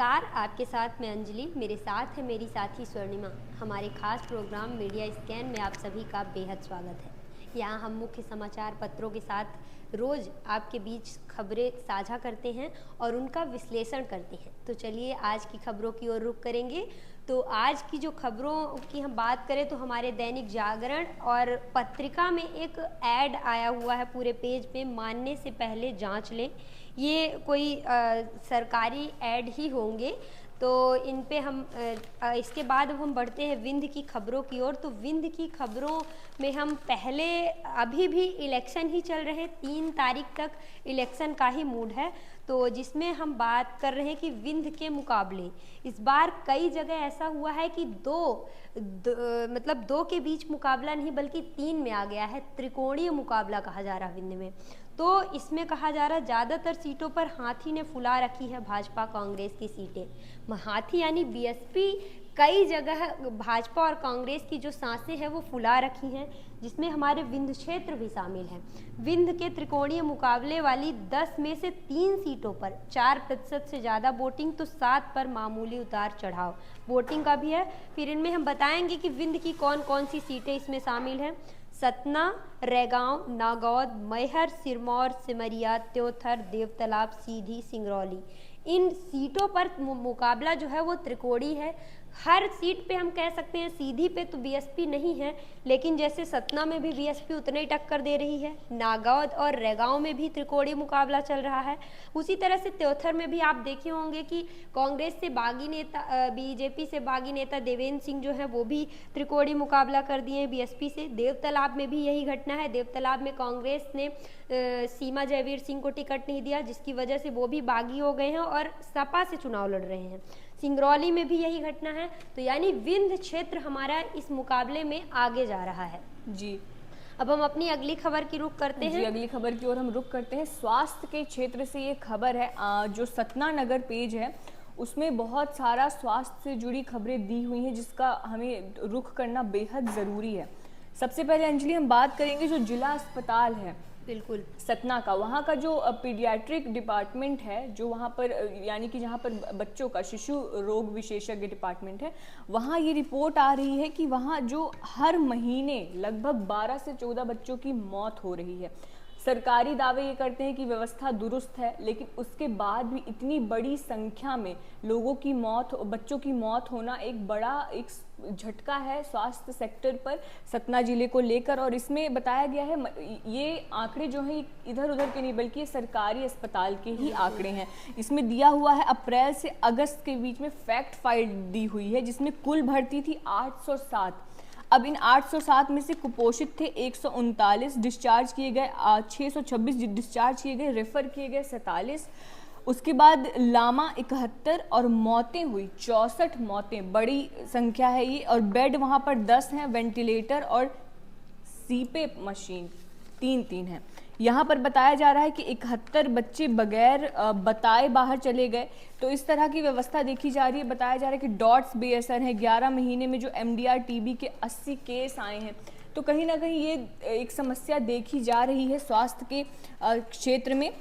नमस्कार, आपके साथ मैं अंजलि, मेरे साथ है मेरी साथी स्वर्णिमा। हमारे खास प्रोग्राम मीडिया स्कैन में आप सभी का बेहद स्वागत है। यहाँ हम मुख्य समाचार पत्रों के साथ रोज़ आपके बीच खबरें साझा करते हैं और उनका विश्लेषण करते हैं। तो चलिए आज की खबरों की ओर रुख करेंगे। तो आज की जो खबरों की हम बात करें तो हमारे दैनिक जागरण और पत्रिका में एक ऐड आया हुआ है पूरे पेज पे, मानने से पहले जांच लें। ये कोई सरकारी ऐड ही होंगे। तो इन पे हम इसके बाद अब हम बढ़ते हैं विंध्य की खबरों की ओर। तो विंध्य की खबरों में हम पहले, अभी भी इलेक्शन ही चल रहे, 3 तारीख तक इलेक्शन का ही मूड है। तो जिसमें हम बात कर रहे हैं कि विंध्य के मुकाबले इस बार कई जगह ऐसा हुआ है कि मतलब दो के बीच मुकाबला नहीं बल्कि 3 में आ गया है। त्रिकोणीय मुकाबला कहा जा रहा है विंध्य में। तो इसमें कहा जा रहा है ज़्यादातर सीटों पर हाथी ने फुला रखी है भाजपा कांग्रेस की सीटें। हाथी यानी बीएसपी कई जगह भाजपा और कांग्रेस की जो सांसें हैं वो फुला रखी हैं, जिसमें हमारे विंध्य क्षेत्र भी शामिल हैं। विंध्य के त्रिकोणीय मुकाबले वाली 10 में से 3 सीटों पर 4% से ज़्यादा वोटिंग, तो 7 पर मामूली उतार चढ़ाव वोटिंग का भी है। फिर इनमें हम बताएंगे कि विंध्य की कौन कौन सी सीटें इसमें शामिल हैं। सतना, रैगांव, नागौद, मैहर, सिरमौर, सिमरिया, त्योथर, देवतालाब, सीधी, सिंगरौली। इन सीटों पर मुकाबला जो है वो त्रिकोणी है। हर सीट पे हम कह सकते हैं, सीधी पे तो बीएसपी नहीं है, लेकिन जैसे सतना में भी बीएसपी उतने ही टक्कर दे रही है, नागौद और रैगांव में भी त्रिकोणीय मुकाबला चल रहा है। उसी तरह से त्योथर में भी आप देखे होंगे कि कांग्रेस से बागी नेता, बीजेपी से बागी नेता देवेंद्र सिंह जो है वो भी त्रिकोणीय मुकाबला कर दिए हैं बीएसपी से। देवतालाब में भी यही घटना है। देवतालाब में कांग्रेस ने सीमा जयवीर सिंह को टिकट नहीं दिया, जिसकी वजह से वो भी बागी हो गए हैं और सपा से चुनाव लड़ रहे हैं। सिंगरौली में भी यही घटना है। तो यानी विंध्य क्षेत्र हमारा इस मुकाबले में आगे जा रहा है जी। अब हम अपनी अगली खबर की रुख करते हैं। अगली खबर की ओर हम रुख करते हैं। स्वास्थ्य के क्षेत्र से ये खबर है, जो सतना नगर पेज है उसमें बहुत सारा स्वास्थ्य से जुड़ी खबरें दी हुई हैं, जिसका हमें रुख करना बेहद ज़रूरी है। सबसे पहले अंजलि हम बात करेंगे जो जिला अस्पताल है बिल्कुल सतना का, वहाँ का जो पीडियाट्रिक डिपार्टमेंट है, जो वहाँ पर यानी कि जहाँ पर बच्चों का शिशु रोग विशेषज्ञ डिपार्टमेंट है, वहाँ ये रिपोर्ट आ रही है कि वहाँ जो हर महीने लगभग 12 से 14 बच्चों की मौत हो रही है। सरकारी दावे ये करते हैं कि व्यवस्था दुरुस्त है, लेकिन उसके बाद भी इतनी बड़ी संख्या में लोगों की मौत, बच्चों की मौत होना एक बड़ा झटका है स्वास्थ्य सेक्टर पर सतना जिले को लेकर। और इसमें बताया गया है, ये आंकड़े जो हैं इधर उधर के नहीं बल्कि ये सरकारी अस्पताल के ही आंकड़े हैं। इसमें दिया हुआ है अप्रैल से अगस्त के बीच में फैक्ट फाइल दी हुई है, जिसमें कुल भर्ती थी 807। अब इन 807 में से कुपोषित थे 139, डिस्चार्ज किए गए 626, डिस्चार्ज किए गए, रेफर किए गए 47। उसके बाद लामा 71 और मौतें हुई 64 मौतें, बड़ी संख्या है ये। और बेड वहाँ पर 10 हैं, वेंटिलेटर और सीपेप मशीन 3 हैं। यहाँ पर बताया जा रहा है कि 71 बच्चे बगैर बताए बाहर चले गए। तो इस तरह की व्यवस्था देखी जा रही है। बताया जा रहा है कि डॉट्स बेअसर हैं। 11 महीने में जो MDR TB के 80 केस आए हैं। तो कहीं ना कहीं ये एक समस्या देखी जा रही है स्वास्थ्य के क्षेत्र में।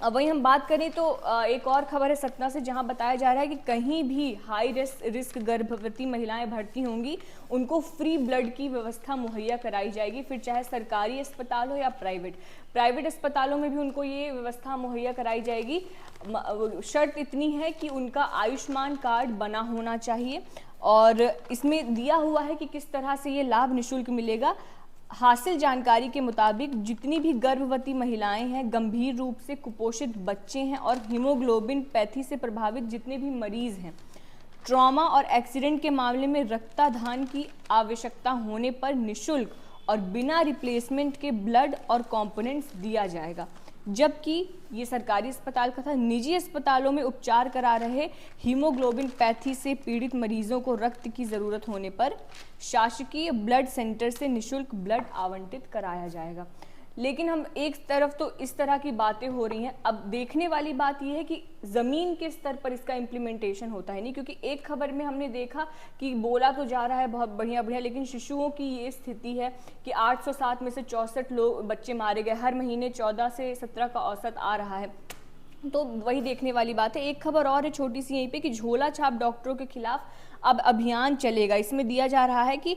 वहीं हम बात करें तो एक और खबर है सतना से, जहां बताया जा रहा है कि कहीं भी हाई रिस्क गर्भवती महिलाएं भर्ती होंगी, उनको फ्री ब्लड की व्यवस्था मुहैया कराई जाएगी, फिर चाहे सरकारी अस्पताल हो या प्राइवेट अस्पतालों में भी उनको ये व्यवस्था मुहैया कराई जाएगी। शर्त इतनी है कि उनका आयुष्मान कार्ड बना होना चाहिए। और इसमें दिया हुआ है कि किस तरह से ये लाभ निःशुल्क मिलेगा। हासिल जानकारी के मुताबिक जितनी भी गर्भवती महिलाएं हैं, गंभीर रूप से कुपोषित बच्चे हैं और हीमोग्लोबिन पैथी से प्रभावित जितने भी मरीज हैं, ट्रॉमा और एक्सीडेंट के मामले में रक्तदान की आवश्यकता होने पर निःशुल्क और बिना रिप्लेसमेंट के ब्लड और कंपोनेंट्स दिया जाएगा। जबकि ये सरकारी अस्पताल का था। निजी अस्पतालों में उपचार करा रहे हीमोग्लोबिन पैथी से पीड़ित मरीजों को रक्त की ज़रूरत होने पर शासकीय ब्लड सेंटर से निःशुल्क ब्लड आवंटित कराया जाएगा। लेकिन हम एक तरफ तो इस तरह की बातें हो रही हैं, अब देखने वाली बात यह है कि ज़मीन के स्तर पर इसका इम्प्लीमेंटेशन होता है नहीं। क्योंकि एक खबर में हमने देखा कि बोला तो जा रहा है बहुत बढ़िया, लेकिन शिशुओं की ये स्थिति है कि 807 में से 64 बच्चे मारे गए। हर महीने 14 से 17 का औसत आ रहा है। तो वही देखने वाली बात है। एक खबर और है छोटी सी यहीं पे कि झोला छाप डॉक्टरों के खिलाफ अब अभियान चलेगा। इसमें दिया जा रहा है कि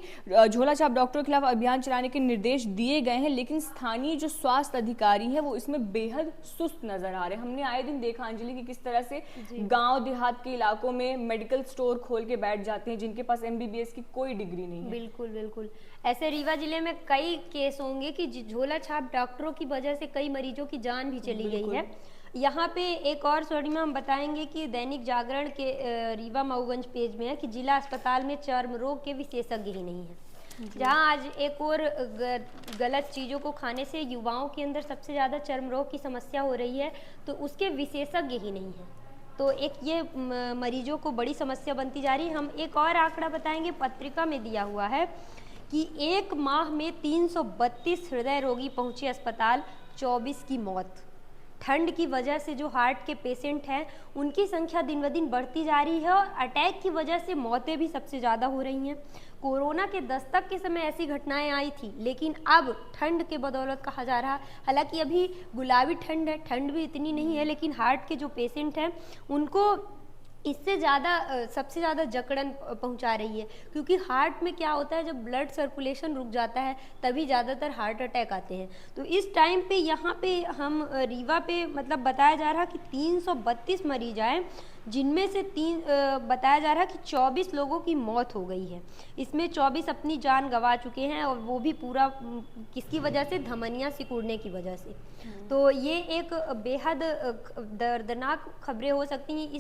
झोला छाप डॉक्टरों के खिलाफ अभियान चलाने के निर्देश दिए गए हैं, लेकिन स्थानीय जो स्वास्थ्य अधिकारी है वो इसमें बेहद सुस्त नजर आ रहे हैं। हमने आए दिन देखा अंजलि कि किस तरह से गांव देहात के इलाकों में मेडिकल स्टोर खोल के बैठ जाते हैं जिनके पास MBBS की कोई डिग्री नहीं है। बिल्कुल बिल्कुल, ऐसे रीवा जिले में कई केस होंगे कि झोला छाप डॉक्टरों की वजह से कई मरीजों की जान भी चली गई है। यहाँ पे एक और स्वर्णिमा हम बताएंगे कि दैनिक जागरण के रीवा मऊगंज पेज में है कि जिला अस्पताल में चर्म रोग के विशेषज्ञ ही नहीं है, जहाँ आज एक और गलत चीज़ों को खाने से युवाओं के अंदर सबसे ज़्यादा चर्म रोग की समस्या हो रही है, तो उसके विशेषज्ञ ही नहीं है। तो एक ये मरीजों को बड़ी समस्या बनती जा रही है। हम एक और आंकड़ा बताएंगे, पत्रिका में दिया हुआ है कि एक माह में 332 हृदय रोगी पहुँचे अस्पताल, 24 की मौत। ठंड की वजह से जो हार्ट के पेशेंट हैं उनकी संख्या दिन ब दिन बढ़ती जा रही है और अटैक की वजह से मौतें भी सबसे ज़्यादा हो रही हैं। कोरोना के दस्तक के समय ऐसी घटनाएं आई थी, लेकिन अब ठंड के बदौलत कहा जा रहा, हालांकि अभी गुलाबी ठंड है, ठंड भी इतनी नहीं है, लेकिन हार्ट के जो पेशेंट हैं उनको इससे ज़्यादा सबसे ज़्यादा जकड़न पहुंचा रही है, क्योंकि हार्ट में क्या होता है, जब ब्लड सर्कुलेशन रुक जाता है तभी ज़्यादातर हार्ट अटैक आते हैं। तो इस टाइम पे यहाँ पे हम रीवा पे मतलब बताया जा रहा कि 332 मरीज आए, जिनमें से बताया जा रहा कि 24 लोगों की मौत हो गई है। इसमें 24 अपनी जान गंवा चुके हैं और वो भी पूरा किसकी वजह से, धमनियाँ सिकुड़ने की वजह से। तो ये एक बेहद दर्दनाक खबरें हो सकती हैं।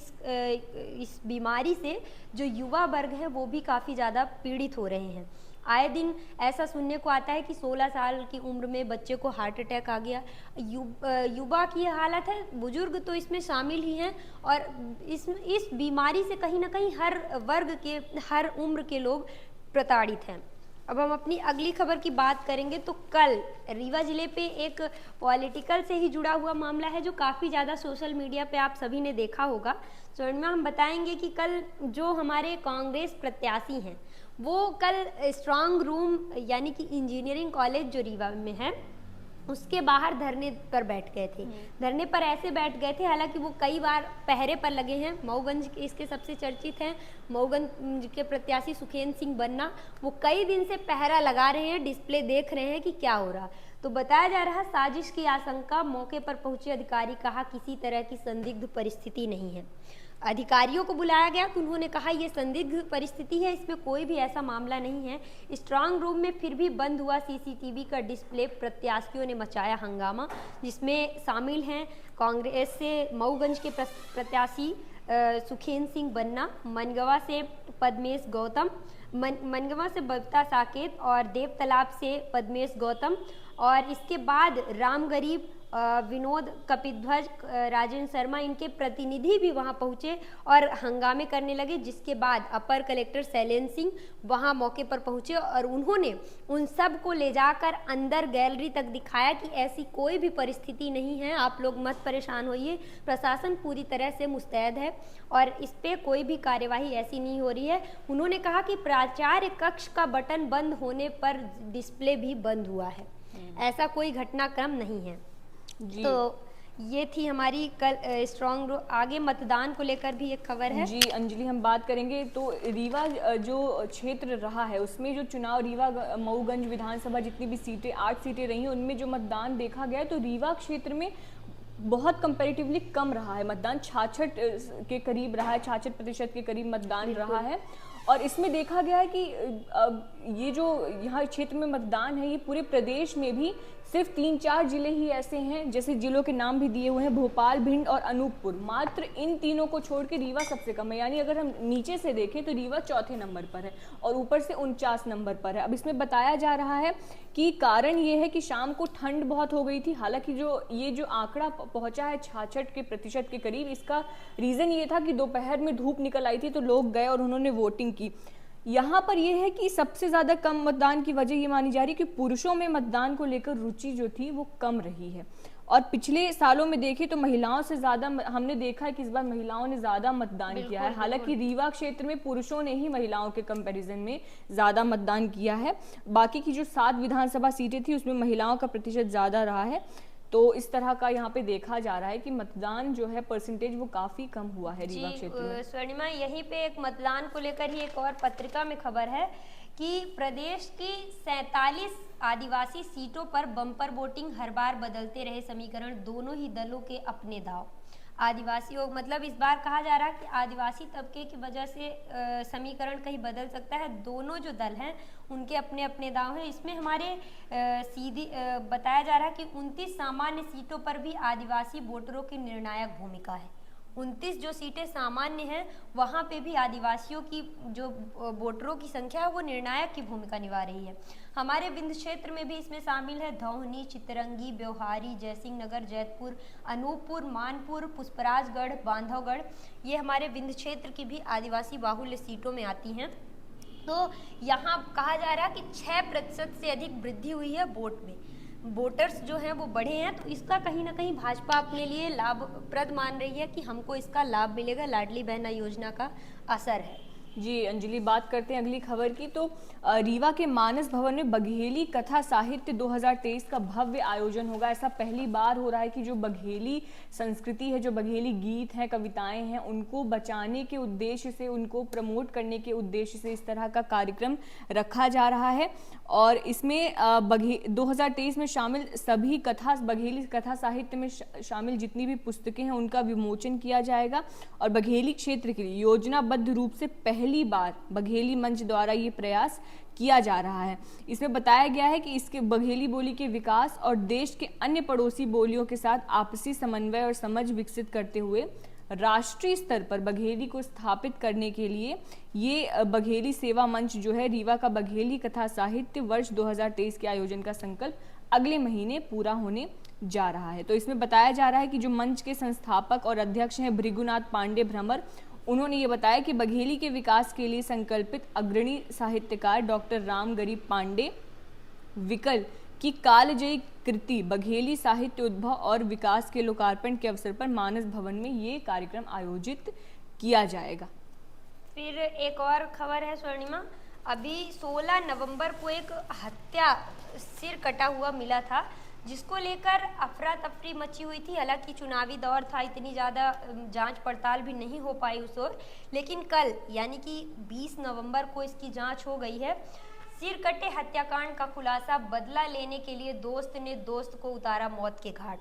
इस बीमारी से जो युवा वर्ग है वो भी काफ़ी ज़्यादा पीड़ित हो रहे हैं। आए दिन ऐसा सुनने को आता है कि 16 साल की उम्र में बच्चे को हार्ट अटैक आ गया। युवा की हालत है, बुजुर्ग तो इसमें शामिल ही हैं, और इस बीमारी से कहीं ना कहीं हर वर्ग के, हर उम्र के लोग प्रताड़ित हैं। अब हम अपनी अगली खबर की बात करेंगे तो कल रीवा जिले पे एक पॉलिटिकल से ही जुड़ा हुआ मामला है जो काफ़ी ज़्यादा सोशल मीडिया पे आप सभी ने देखा होगा। तो इनमें हम बताएंगे कि कल जो हमारे कांग्रेस प्रत्याशी हैं वो कल स्ट्रांग रूम यानी कि इंजीनियरिंग कॉलेज जो रीवा में है उसके बाहर धरने पर बैठ गए थे। धरने पर ऐसे बैठ गए थे, हालांकि वो कई बार पहरे पर लगे हैं। मऊगंज के इसके सबसे चर्चित हैं मऊगंज के प्रत्याशी सुखेन सिंह बन्ना, वो कई दिन से पहरा लगा रहे हैं, डिस्प्ले देख रहे हैं कि क्या हो रहा। तो बताया जा रहा साजिश की आशंका, मौके पर पहुंचे अधिकारी कहा किसी तरह की संदिग्ध परिस्थिति नहीं है। अधिकारियों को बुलाया गया तो उन्होंने कहा ये संदिग्ध परिस्थिति है, इसमें कोई भी ऐसा मामला नहीं है। स्ट्रांग रूम में फिर भी बंद हुआ CCTV का डिस्प्ले, प्रत्याशियों ने मचाया हंगामा, जिसमें शामिल हैं कांग्रेस से मऊगंज के प्रत्याशी सुखेन सिंह बन्ना, मनगवा से पद्मेश गौतम, मनगवा से बबीता साकेत और देवतालाब से पद्मेश गौतम, और इसके बाद राम गरीब, विनोद कपिध्वज, राजेंद्र शर्मा, इनके प्रतिनिधि भी वहां पहुंचे और हंगामे करने लगे। जिसके बाद अपर कलेक्टर शैलेंद्र सिंह वहां मौके पर पहुंचे और उन्होंने उन सब को ले जाकर अंदर गैलरी तक दिखाया कि ऐसी कोई भी परिस्थिति नहीं है, आप लोग मत परेशान होइए, प्रशासन पूरी तरह से मुस्तैद है और इस पर कोई भी कार्यवाही ऐसी नहीं हो रही है। उन्होंने कहा कि प्राचार्य कक्ष का बटन बंद होने पर डिस्प्ले भी बंद हुआ है, ऐसा कोई घटनाक्रम नहीं है। तो ये थी हमारी कल स्ट्रॉन्ग रूम। आगे मतदान को लेकर भी एक खबर है। जी अंजलि, हम बात करेंगे तो रीवा जो क्षेत्र रहा है उसमें जो चुनाव, रीवा मऊगंज विधानसभा जितनी भी सीटें 8 सीटें रही, उनमें जो मतदान देखा गया तो रीवा क्षेत्र में बहुत कंपैरेटिवली कम रहा है मतदान, 66 के करीब रहा है, 66% के करीब मतदान रहा है। और इसमें देखा गया है कि ये जो यहाँ क्षेत्र में मतदान है ये पूरे प्रदेश में भी सिर्फ 3-4 जिले ही ऐसे हैं, जैसे जिलों के नाम भी दिए हुए हैं, भोपाल, भिंड और अनूपपुर। मात्र इन तीनों को छोड़ के रीवा सबसे कम है, यानी अगर हम नीचे से देखें तो रीवा चौथे नंबर पर है और ऊपर से 49 नंबर पर है। अब इसमें बताया जा रहा है कि कारण ये है कि शाम को ठंड बहुत हो गई थी। हालांकि जो आंकड़ा पहुंचा है 66% के करीब, इसका रीजन ये था कि दोपहर में धूप निकल आई थी तो लोग गए और उन्होंने वोटिंग की। यहाँ पर यह है कि सबसे ज़्यादा कम मतदान की वजह ये मानी जा रही है कि पुरुषों में मतदान को लेकर रुचि जो थी वो कम रही है। और पिछले सालों में देखें तो महिलाओं से ज़्यादा हमने देखा है कि इस बार महिलाओं ने ज़्यादा मतदान किया है। हालांकि रीवा क्षेत्र में पुरुषों ने ही महिलाओं के कंपैरिजन में ज़्यादा मतदान किया है। बाकी की जो 7 विधानसभा सीटें थी उसमें महिलाओं का प्रतिशत ज़्यादा रहा है। तो इस तरह का यहाँ पे देखा जा रहा है कि मतदान जो है परसेंटेज वो काफी कम हुआ है रीवा क्षेत्र में। स्वर्णिमा, यहीं पे एक मतदान को लेकर ही एक और पत्रिका में खबर है कि प्रदेश की 47 आदिवासी सीटों पर बम्पर वोटिंग, हर बार बदलते रहे समीकरण, दोनों ही दलों के अपने दाव। आदिवासी हो मतलब इस बार कहा जा रहा है कि आदिवासी तबके की वजह से समीकरण कहीं बदल सकता है। दोनों जो दल हैं उनके अपने अपने दांव हैं। इसमें हमारे सीधी बताया जा रहा है कि 29 सामान्य सीटों पर भी आदिवासी वोटरों की निर्णायक भूमिका है। 29 जो सीटें सामान्य हैं वहाँ पे भी आदिवासियों की जो वोटरों की संख्या है वो निर्णायक की भूमिका निभा रही है। हमारे विंध्य क्षेत्र में भी इसमें शामिल है धौहनी, चितरंगी, ब्योहारी, जयसिंह नगर, जैतपुर, अनूपपुर, मानपुर, पुष्पराजगढ़, बांधवगढ़, ये हमारे विंध्य क्षेत्र की भी आदिवासी बाहुल्य सीटों में आती हैं। तो यहाँ कहा जा रहा है कि 6% से अधिक वृद्धि हुई है वोट में, वोटर्स जो हैं वो बढ़े हैं। तो इसका कहीं ना कहीं भाजपा अपने लिए लाभप्रद मान रही है कि हमको इसका लाभ मिलेगा, लाडली बहना योजना का असर है। जी अंजलि, बात करते हैं अगली खबर की। तो रीवा के मानस भवन में बघेली कथा साहित्य 2023 का भव्य आयोजन होगा। ऐसा पहली बार हो रहा है कि जो बघेली संस्कृति है, जो बघेली गीत हैं, कविताएं हैं, उनको बचाने के उद्देश्य से, उनको प्रमोट करने के उद्देश्य से इस तरह का कार्यक्रम रखा जा रहा है। और इसमें 2023 में शामिल सभी बघेली कथा साहित्य में शामिल जितनी भी पुस्तकें हैं उनका विमोचन किया जाएगा। और बघेली क्षेत्र के लिए योजनाबद्ध रूप से पहली बार बघेली मंच द्वारा ये प्रयास किया जा रहा है। इसमें बताया गया है कि इसके बघेली बोली के विकास और देश के अन्य पड़ोसी बोलियों के साथ आपसी समन्वय और समझ विकसित करते हुए राष्ट्रीय स्तर पर बघेली को स्थापित करने के लिए ये बघेली सेवा मंच जो है, रीवा का बघेली कथा साहित्य वर्ष 2023 के आयोजन का संकल्प अगले महीने पूरा होने जा रहा है। तो इसमें बताया जा रहा है कि जो मंच के संस्थापक और अध्यक्ष हैं भृगुनाथ पांडे भ्रमर, उन्होंने ये बताया कि बघेली के विकास के लिए संकल्पित अग्रणी साहित्यकार डॉक्टर राम गरीब पांडे विकल की कालजयी कृति बघेली साहित्य उद्भव और विकास के लोकार्पण के अवसर पर मानस भवन में ये कार्यक्रम आयोजित किया जाएगा। फिर एक और खबर है स्वर्णिमा, अभी 16 नवंबर को एक हत्या, सिर कटा हुआ मिला था, जिसको लेकर अफरा तफरी मची हुई थी। हालांकि चुनावी दौर था, इतनी ज़्यादा जांच पड़ताल भी नहीं हो पाई उस ओर, लेकिन कल यानी कि 20 नवंबर को इसकी जांच हो गई है। सिर कटे हत्याकांड का खुलासा, बदला लेने के लिए दोस्त ने दोस्त को उतारा मौत के घाट।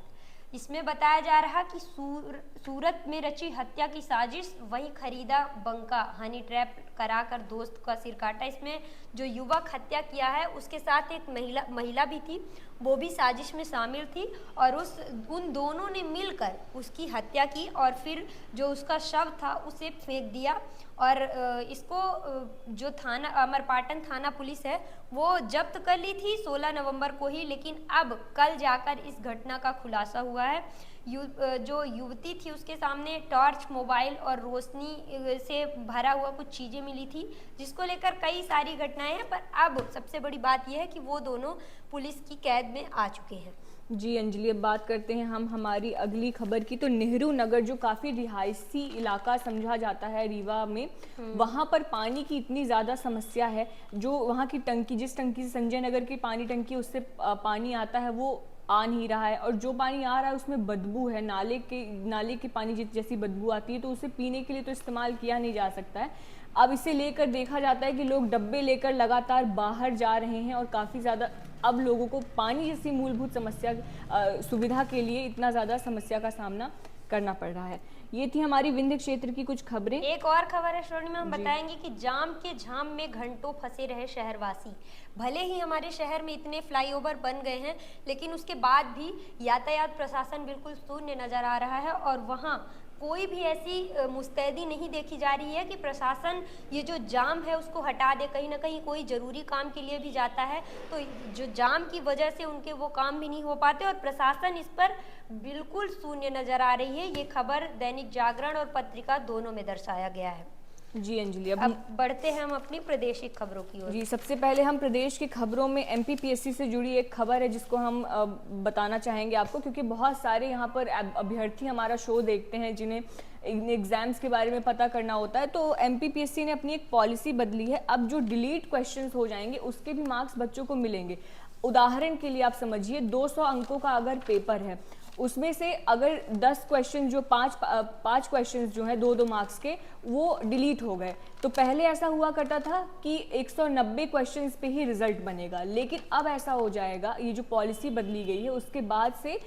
इसमें बताया जा रहा कि सूरत में रची हत्या की साजिश, वही खरीदा बंका, हनी ट्रैप कराकर दोस्त का सिर काटा। इसमें जो युवक हत्या किया है उसके साथ एक महिला भी थी, वो भी साजिश में शामिल थी और उन दोनों ने मिलकर उसकी हत्या की और फिर जो उसका शव था उसे फेंक दिया। और इसको जो थाना अमरपाटन थाना पुलिस है वो जब्त कर ली थी 16 नवंबर को ही, लेकिन अब कल जाकर इस घटना का खुलासा हुआ है। जो युवती थी उसके सामने टॉर्च, मोबाइल और रोशनी से भरा हुआ कुछ चीज़ें मिली थी, जिसको लेकर कई सारी घटनाएं हैं। पर अब सबसे बड़ी बात यह है कि वो दोनों पुलिस की कैद में आ चुके हैं। जी अंजलि, अब बात करते हैं हम हमारी अगली खबर की। तो नेहरू नगर जो काफ़ी रिहायशी इलाका समझा जाता है रीवा में, वहाँ पर पानी की इतनी ज़्यादा समस्या है। जो वहाँ की टंकी, जिस टंकी से संजय नगर की पानी टंकी उससे पानी आता है वो आ नहीं रहा है, और जो पानी आ रहा है उसमें बदबू है, नाले के पानी जैसी बदबू आती है, तो उसे पीने के लिए तो इस्तेमाल किया नहीं जा सकता है। अब इसे लेकर देखा जाता है कि लोग डब्बे लेकर लगातार बाहर जा रहे हैं और काफ़ी ज़्यादा अब लोगों को पानी जैसी मूलभूत समस्या सुविधा के लिए इतना ज़्यादा समस्या का सामना करना पड़ रहा है। ये थी हमारी विंध्य क्षेत्र की कुछ खबरें। एक और खबर है स्वर्णिमा, हम बताएंगे कि जाम के झाम में घंटों फंसे रहे शहरवासी। भले ही हमारे शहर में इतने फ्लाईओवर बन गए हैं, लेकिन उसके बाद भी यातायात प्रशासन बिल्कुल शून्य नजर आ रहा है और वहाँ कोई भी ऐसी मुस्तैदी नहीं देखी जा रही है कि प्रशासन ये जो जाम है उसको हटा दे। कहीं ना कहीं कोई ज़रूरी काम के लिए भी जाता है तो जो जाम की वजह से उनके वो काम भी नहीं हो पाते और प्रशासन इस पर बिल्कुल शून्य नज़र आ रही है। ये खबर दैनिक जागरण और पत्रिका दोनों में दर्शाया गया है। जी अंजलि, अब बढ़ते हैं हम अपनी प्रादेशिक खबरों की ओर। जी, सबसे पहले हम प्रदेश की खबरों में एमपीपीएससी से जुड़ी एक खबर है जिसको हम बताना चाहेंगे आपको, क्योंकि बहुत सारे यहाँ पर अभ्यर्थी हमारा शो देखते हैं जिन्हें एग्जाम्स के बारे में पता करना होता है। तो एमपीपीएससी ने अपनी एक पॉलिसी बदली है। अब जो डिलीट क्वेश्चंस हो जाएंगे उसके भी मार्क्स बच्चों को मिलेंगे। उदाहरण के लिए आप समझिए 200 अंकों का अगर पेपर है, उसमें से अगर 10 क्वेश्चन जो पाँच क्वेश्चन जो है 2-2 मार्क्स के वो डिलीट हो गए, तो पहले ऐसा हुआ करता था कि 190 क्वेश्चंस पे ही रिजल्ट बनेगा, लेकिन अब ऐसा हो जाएगा, ये जो पॉलिसी बदली गई है उसके बाद से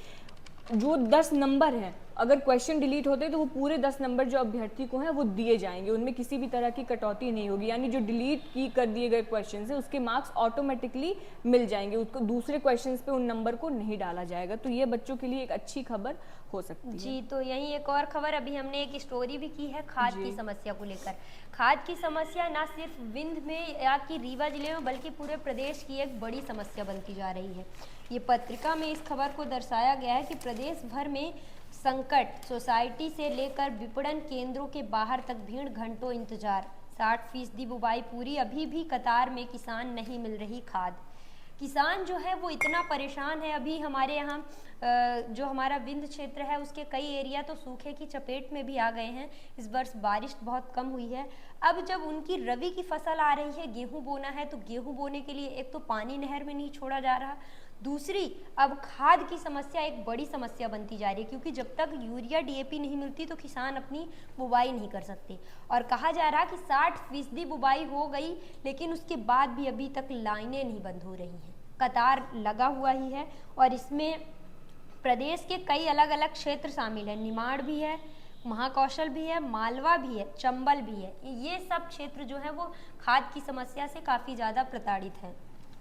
जो 10 नंबर हैं, अगर क्वेश्चन डिलीट होते हैं तो वो पूरे 10 नंबर जो अभ्यर्थी को हैं वो दिए जाएंगे, उनमें किसी भी तरह की कटौती नहीं होगी। यानी जो डिलीट की कर दिए गए क्वेश्चन है उसके मार्क्स ऑटोमेटिकली मिल जाएंगे, उसको दूसरे क्वेश्चन पे उन नंबर को नहीं डाला जाएगा। तो ये बच्चों के लिए एक अच्छी खबर हो सकती है। जी, तो यही एक और खबर, अभी हमने एक स्टोरी भी की है खाद की समस्या को लेकर। खाद की समस्या ना सिर्फ विंध्य में या कि रीवा जिले में बल्कि पूरे प्रदेश की एक बड़ी समस्या बनती जा रही है। ये पत्रिका में इस खबर को दर्शाया गया है कि प्रदेश भर में संकट, सोसाइटी से लेकर विपणन केंद्रों के बाहर तक भीड़, घंटों इंतजार, 60% बुवाई पूरी, अभी भी कतार में किसान नहीं मिल रही खाद। किसान जो है वो इतना परेशान है। अभी हमारे यहाँ जो हमारा विंध्य क्षेत्र है उसके कई एरिया तो सूखे की चपेट में भी आ गए हैं। इस वर्ष बारिश बहुत कम हुई है। अब जब उनकी रबी की फसल आ रही है, गेहूं बोना है, तो गेहूं बोने के लिए एक तो पानी नहर में नहीं छोड़ा जा रहा, दूसरी अब खाद की समस्या एक बड़ी समस्या बनती जा रही है, क्योंकि जब तक यूरिया डीएपी नहीं मिलती तो किसान अपनी बुवाई नहीं कर सकते। और कहा जा रहा कि 60% बुवाई हो गई, लेकिन उसके बाद भी अभी तक लाइनें नहीं बंद हो रही हैं, कतार लगा हुआ ही है। और इसमें प्रदेश के कई अलग अलग क्षेत्र शामिल है, निमाड़ भी है, महाकौशल भी है, मालवा भी है, चंबल भी है। ये सब क्षेत्र जो है वो खाद की समस्या से काफ़ी ज़्यादा प्रताड़ित हैं।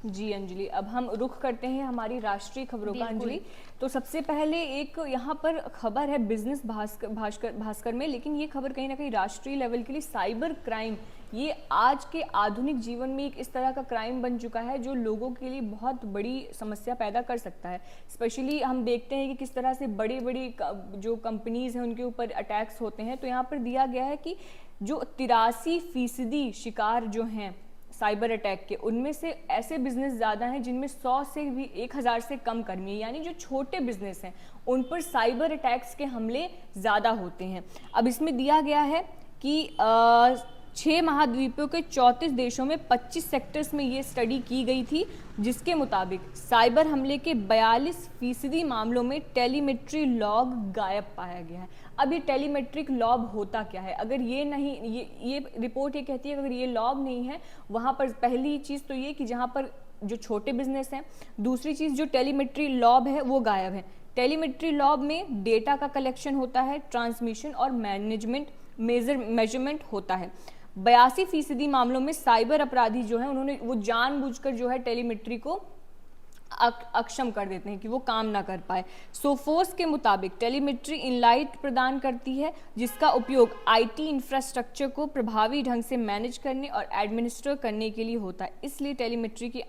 जी अंजलि, अब हम रुख करते हैं हमारी राष्ट्रीय खबरों का। अंजलि, तो सबसे पहले एक यहाँ पर खबर है बिजनेस भास्कर में, लेकिन ये खबर कहीं ना कहीं राष्ट्रीय लेवल के लिए साइबर क्राइम, ये आज के आधुनिक जीवन में एक इस तरह का क्राइम बन चुका है जो लोगों के लिए बहुत बड़ी समस्या पैदा कर सकता है। स्पेशली हम देखते हैं कि किस तरह से बड़ी बड़ी जो कंपनीज हैं उनके ऊपर अटैक्स होते हैं। तो यहाँ पर दिया गया है कि जो 83% शिकार जो हैं साइबर अटैक के, उनमें से ऐसे बिजनेस ज़्यादा हैं जिनमें 100 से भी 1000 से कम कर्मी हैं, यानी जो छोटे बिजनेस हैं उन पर साइबर अटैक्स के हमले ज़्यादा होते हैं। अब इसमें दिया गया है कि 6 महाद्वीपों के 34 देशों में 25 सेक्टर्स में ये स्टडी की गई थी, जिसके मुताबिक साइबर हमले के 42% मामलों में टेलीमेट्री लॉग गायब पाया गया है। अब ये टेलीमेट्रिक लॉग होता क्या है? अगर ये नहीं, ये रिपोर्ट ये कहती है कि अगर ये लॉग नहीं है, वहाँ पर पहली चीज़ तो ये कि जहाँ पर जो छोटे बिजनेस हैं, दूसरी चीज़ जो टेलीमेट्री लॉग है वो गायब है। टेलीमेट्री लॉग में डेटा का कलेक्शन होता है, ट्रांसमिशन और मैनेजमेंट मेजरमेंट होता है। 82% मामलों में साइबर अपराधी जो है उन्होंने वो जानबूझकर जो है टेलीमेट्री को अक्षम कर देते हैं कि वो काम ना कर पाए। सोफोर्स के मुताबिक टेलीमेट्री इनलाइट प्रदान करती है जिसका उपयोग आईटी इंफ्रास्ट्रक्चर को प्रभावी ढंग से मैनेज करने और एडमिनिस्टर करने के लिए होता है। इसलिए टेलीमेट्री की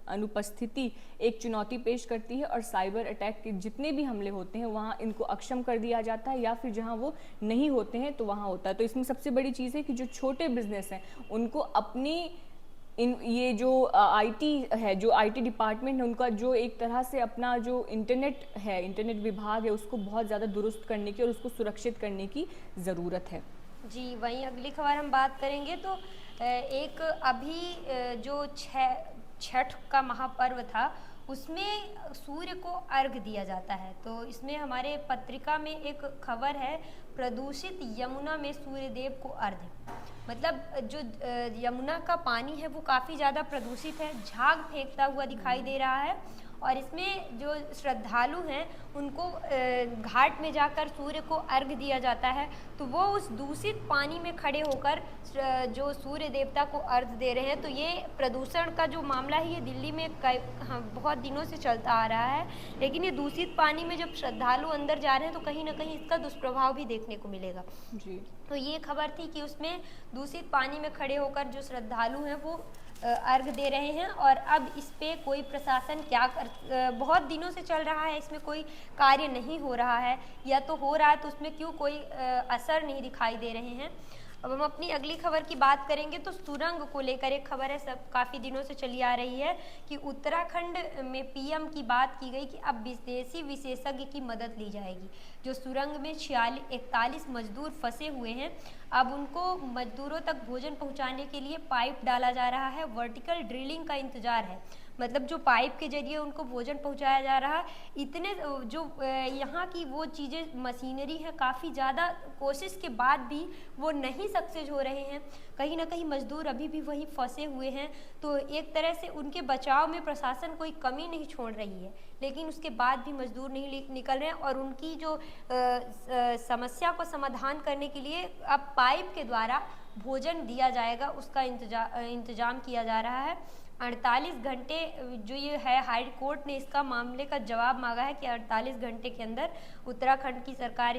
अनुपस्थिति एक चुनौती पेश करती है और साइबर अटैक के जितने भी हमले होते हैं वहाँ इनको अक्षम कर दिया जाता है, या फिर जहाँ वो नहीं होते हैं तो वहाँ होता है। तो इसमें सबसे बड़ी चीज़ है कि जो छोटे बिजनेस हैं उनको अपनी ये जो आईटी है, जो आईटी डिपार्टमेंट है, उनका जो एक तरह से अपना जो इंटरनेट विभाग है उसको बहुत ज़्यादा दुरुस्त करने की और उसको सुरक्षित करने की ज़रूरत है। जी, वहीं अगली खबर हम बात करेंगे तो एक अभी जो छठ का महापर्व था उसमें सूर्य को अर्घ दिया जाता है। तो इसमें हमारे पत्रिका में एक खबर है, प्रदूषित यमुना में सूर्यदेव को अर्घ। मतलब जो यमुना का पानी है वो काफ़ी ज़्यादा प्रदूषित है, झाग फेंकता हुआ दिखाई दे रहा है। और इसमें जो श्रद्धालु हैं उनको घाट में जाकर सूर्य को अर्घ दिया जाता है, तो वो उस दूषित पानी में खड़े होकर जो सूर्य देवता को अर्घ दे रहे हैं। तो ये प्रदूषण का जो मामला है ये दिल्ली में बहुत दिनों से चलता आ रहा है, लेकिन ये दूषित पानी में जब श्रद्धालु अंदर जा रहे हैं तो कहीं ना कहीं इसका दुष्प्रभाव भी देखने को मिलेगा। जी, तो ये खबर थी कि उसमें दूषित पानी में खड़े होकर जो श्रद्धालु हैं वो अर्घ दे रहे हैं। और अब इस पे कोई प्रशासन बहुत दिनों से चल रहा है, इसमें कोई कार्य नहीं हो रहा है, या तो हो रहा है तो उसमें क्यों कोई असर नहीं दिखाई दे रहे हैं। अब हम अपनी अगली खबर की बात करेंगे तो सुरंग को लेकर एक खबर है, सब काफ़ी दिनों से चली आ रही है कि उत्तराखंड में पीएम की बात की गई कि अब विदेशी विशेषज्ञ की मदद ली जाएगी। जो सुरंग में 41 मजदूर फंसे हुए हैं, अब उनको मजदूरों तक भोजन पहुंचाने के लिए पाइप डाला जा रहा है, वर्टिकल ड्रिलिंग का इंतजार है। मतलब जो पाइप के जरिए उनको भोजन पहुंचाया जा रहा है। इतने जो यहाँ की वो चीज़ें मशीनरी है, काफ़ी ज़्यादा कोशिश के बाद भी वो नहीं सक्सेस हो रहे हैं। कहीं ना कहीं मजदूर अभी भी वहीं फंसे हुए हैं। तो एक तरह से उनके बचाव में प्रशासन कोई कमी नहीं छोड़ रही है, लेकिन उसके बाद भी मजदूर नहीं निकल रहे हैं। और उनकी जो समस्या को समाधान करने के लिए अब पाइप के द्वारा भोजन दिया जाएगा, उसका इंतजाम किया जा रहा है। 48 घंटे जो ये है, हाई कोर्ट ने इसका मामले का जवाब मांगा है कि 48 घंटे के अंदर उत्तराखंड की सरकार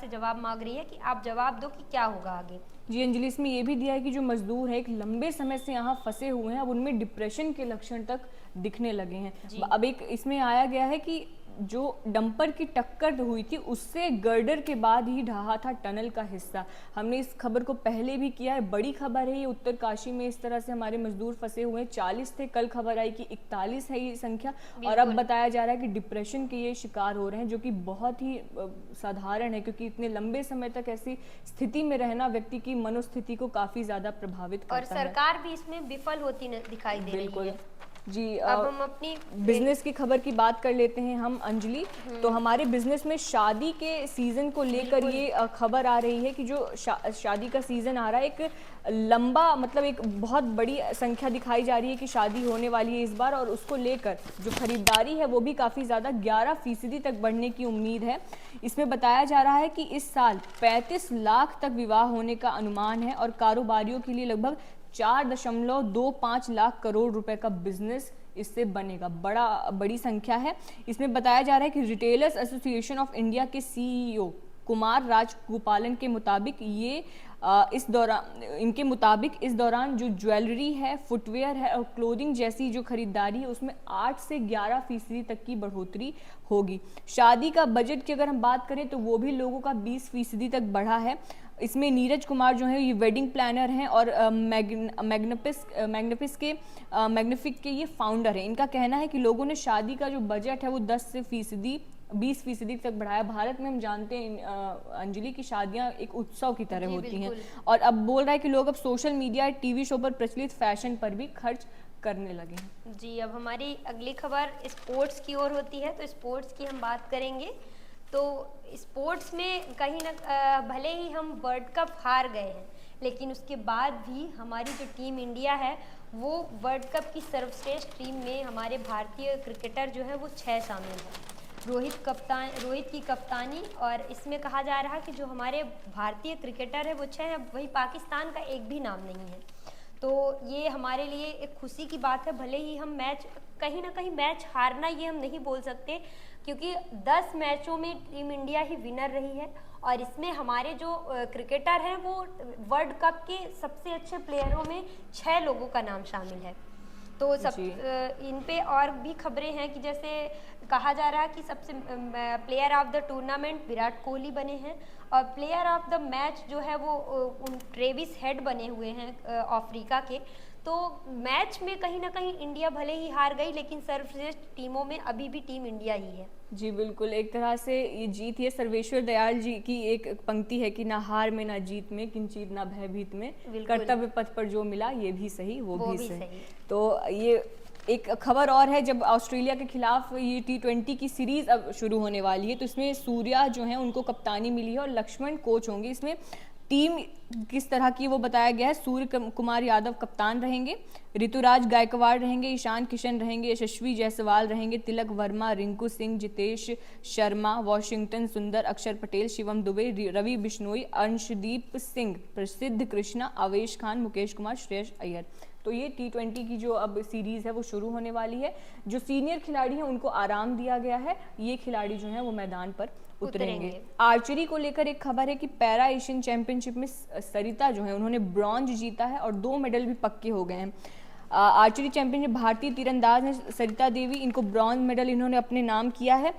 से जवाब मांग रही है कि आप जवाब दो कि क्या होगा आगे। जी अंजलि, इसमें ये भी दिया है कि जो मजदूर है एक लंबे समय से यहाँ फंसे हुए हैं, अब उनमें डिप्रेशन के लक्षण तक दिखने लगे हैं। अब एक इसमें आया गया है कि जो डंपर की टक्कर हुई थी उससे गर्डर के बाद ही ढहा था टनल का हिस्सा। हमने इस खबर को पहले भी किया है, बड़ी खबर है ये। उत्तरकाशी में इस तरह से हमारे मजदूर फंसे हुए हैं। 40 थे, कल खबर आई कि 41 है ये संख्या, और अब बताया जा रहा है कि डिप्रेशन के ये शिकार हो रहे हैं, जो कि बहुत ही साधारण है, क्योंकि इतने लंबे समय तक ऐसी स्थिति में रहना व्यक्ति की मनोस्थिति को काफी ज्यादा प्रभावित करता है। और सरकार भी इसमें विफल होती दिखाई दे रही है। जी, अब हम अपनी बिजनेस की खबर की बात कर लेते हैं हम अंजलि। तो हमारे बिजनेस में शादी के सीजन को लेकर ये खबर आ रही है कि जो शादी का सीजन आ रहा है, एक लंबा, मतलब एक बहुत बड़ी संख्या दिखाई जा रही है कि शादी होने वाली है इस बार, और उसको लेकर जो खरीदारी है वो भी काफ़ी ज़्यादा 11% तक बढ़ने की उम्मीद है। इसमें बताया जा रहा है कि इस साल 35 लाख तक विवाह होने का अनुमान है, और कारोबारियों के लिए लगभग 4.25 लाख करोड़ रुपए का बिजनेस इससे बनेगा। बड़ी संख्या है। इसमें बताया जा रहा है कि रिटेलर्स एसोसिएशन ऑफ इंडिया के सीईओ कुमार राजगोपालन के मुताबिक इस दौरान जो ज्वेलरी है, फुटवेयर है और क्लोथिंग जैसी जो खरीदारी है उसमें 8 से 11% तक की बढ़ोतरी होगी। शादी का बजट की अगर हम बात करें तो वो भी लोगों का 20% तक बढ़ा है। इसमें नीरज कुमार जो है ये वेडिंग प्लानर हैं और मैग्निफिक के ये फाउंडर हैं। इनका कहना है कि लोगों ने शादी का जो बजट है वो 20% तक बढ़ाया। भारत में हम जानते हैं अंजलि की शादियां एक उत्सव की तरह होती हैं, और अब बोल रहा है कि लोग अब सोशल मीडिया, टीवी शो पर प्रचलित फैशन पर भी खर्च करने लगे हैं। जी, अब हमारी अगली खबर स्पोर्ट्स की ओर होती है। तो स्पोर्ट्स की हम बात करेंगे। तो स्पोर्ट्स में कहीं ना भले ही हम वर्ल्ड कप हार गए हैं, लेकिन उसके बाद भी हमारी जो टीम इंडिया है वो वर्ल्ड कप की सर्वश्रेष्ठ टीम में हमारे भारतीय क्रिकेटर जो है वो 6 शामिल हैं। रोहित की कप्तानी, और इसमें कहा जा रहा है कि जो हमारे भारतीय क्रिकेटर है वो 6 हैं, वही पाकिस्तान का एक भी नाम नहीं है। तो ये हमारे लिए एक खुशी की बात है। भले ही हम कहीं ना कहीं मैच हारना ये हम नहीं बोल सकते, क्योंकि 10 मैचों में टीम इंडिया ही विनर रही है, और इसमें हमारे जो क्रिकेटर हैं वो वर्ल्ड कप के सबसे अच्छे प्लेयरों में 6 लोगों का नाम शामिल है। तो इन पे और भी खबरें हैं कि जैसे कहा जा रहा है कि सबसे player of the tournament Virat Kohli बने हैं, और प्लेयर ऑफ द मैच जो है वो ट्रेविस हेड बने हुए हैं अफ्रीका के। तो मैच में कहीं ना कहीं इंडिया भले ही हार गई, लेकिन सर्वश्रेष्ठ टीमों में अभी भी टीम इंडिया ही है। जी बिल्कुल, एक तरह से ये जीत है। सर्वेश्वर दयाल जी की एक पंक्ति है कि ना हार में ना जीत में, किंचित ना भयभीत में, कर्तव्य पथ पर जो मिला ये भी सही वो भी सही। तो ये एक खबर और है, जब ऑस्ट्रेलिया के खिलाफ ये T20 की सीरीज अब शुरू होने वाली है, तो इसमें सूर्या जो है उनको कप्तानी मिली है और लक्ष्मण कोच होंगे। इसमें टीम किस तरह की वो बताया गया है। सूर्य कुमार यादव कप्तान रहेंगे, ऋतुराज गायकवाड़ रहेंगे, ईशान किशन रहेंगे, यशस्वी जायसवाल रहेंगे, तिलक वर्मा, रिंकू सिंह, जितेश शर्मा, वॉशिंगटन सुंदर, अक्षर पटेल, शिवम दुबे, रवि बिश्नोई, अंशदीप सिंह, प्रसिद्ध कृष्णा, आवेश खान, मुकेश कुमार, श्रेयस अय्यर। तो ये T20 की जो अब सीरीज है वो शुरू होने वाली है। जो सीनियर खिलाड़ी हैं उनको आराम दिया गया है, ये खिलाड़ी जो हैं वो मैदान पर उतरेंगे। आर्चरी को लेकर एक खबर है कि पैरा एशियन चैंपियनशिप में सरिता जो है उन्होंने ब्रॉन्ज जीता है और 2 मेडल भी पक्के हो गए हैं। आर्चरी चैंपियनशिप भारतीय तीरंदाज ने सरिता देवी, इनको ब्रॉन्ज मेडल इन्होंने अपने नाम किया है।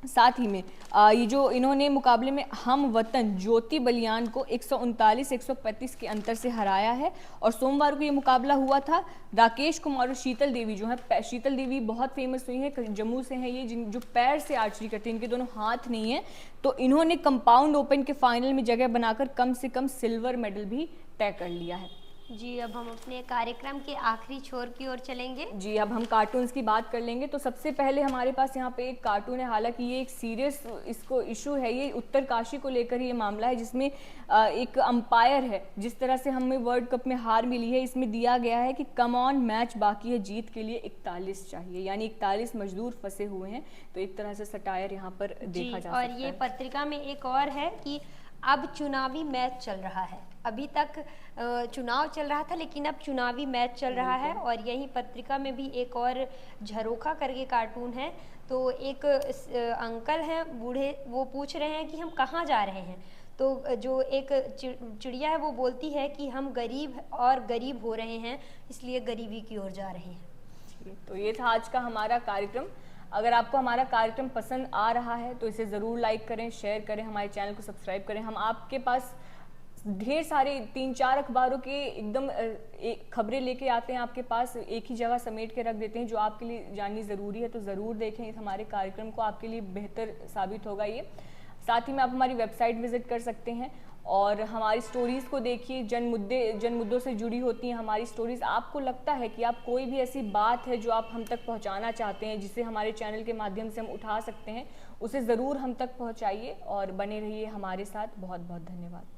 साथ ही में ये जो इन्होंने मुकाबले में हम वतन ज्योति बलियान को 139-135 के अंतर से हराया है। और सोमवार को ये मुकाबला हुआ था। राकेश कुमार और शीतल देवी जो है, शीतल देवी बहुत फेमस हुई है, जम्मू से है ये, जो पैर से आर्चरी करते हैं, इनके दोनों हाथ नहीं है, तो इन्होंने कंपाउंड ओपन के फाइनल में जगह बनाकर कम से कम सिल्वर मेडल भी तय कर लिया है। जी, अब हम अपने कार्यक्रम के आखिरी छोर की ओर चलेंगे। जी, अब हम कार्टून्स की बात कर लेंगे। तो सबसे पहले हमारे पास यहाँ पे एक कार्टून है, हालांकि ये एक सीरियस इसको इशू है, ये उत्तरकाशी को लेकर ये मामला है, जिसमें एक अंपायर है। जिस तरह से हमें वर्ल्ड कप में हार मिली है, इसमें दिया गया है कि कम ऑन मैच बाकी है, जीत के लिए 41 चाहिए, यानी 41 मजदूर फंसे हुए हैं। तो एक तरह से सटायर यहाँ पर देखा जा सकता है। और ये पत्रिका में एक और है कि अब चुनावी मैच चल रहा है। अभी तक चुनाव चल रहा था, लेकिन अब चुनावी मैच चल रहा है। और यही पत्रिका में भी एक और झरोखा करके कार्टून है। तो एक अंकल हैं बूढ़े, वो पूछ रहे हैं कि हम कहाँ जा रहे हैं। तो जो एक चिड़िया है वो बोलती है कि हम गरीब और गरीब हो रहे हैं, इसलिए गरीबी की ओर जा रहे हैं। तो ये था आज का हमारा कार्यक्रम। अगर आपको हमारा कार्यक्रम पसंद आ रहा है तो इसे ज़रूर लाइक करें, शेयर करें, हमारे चैनल को सब्सक्राइब करें। हम आपके पास ढेर सारे 3-4 अखबारों के एकदम खबरें लेके आते हैं, आपके पास एक ही जगह समेट के रख देते हैं, जो आपके लिए जाननी ज़रूरी है। तो ज़रूर देखें इस हमारे कार्यक्रम को, आपके लिए बेहतर साबित होगा ये। साथ ही में आप हमारी वेबसाइट विजिट कर सकते हैं और हमारी स्टोरीज़ को देखिए। जन मुद्दों से जुड़ी होती हैं हमारी स्टोरीज़। आपको लगता है कि आप कोई भी ऐसी बात है जो आप हम तक पहुंचाना चाहते हैं, जिसे हमारे चैनल के माध्यम से हम उठा सकते हैं, उसे ज़रूर हम तक पहुंचाइए और बने रहिए हमारे साथ। बहुत बहुत धन्यवाद।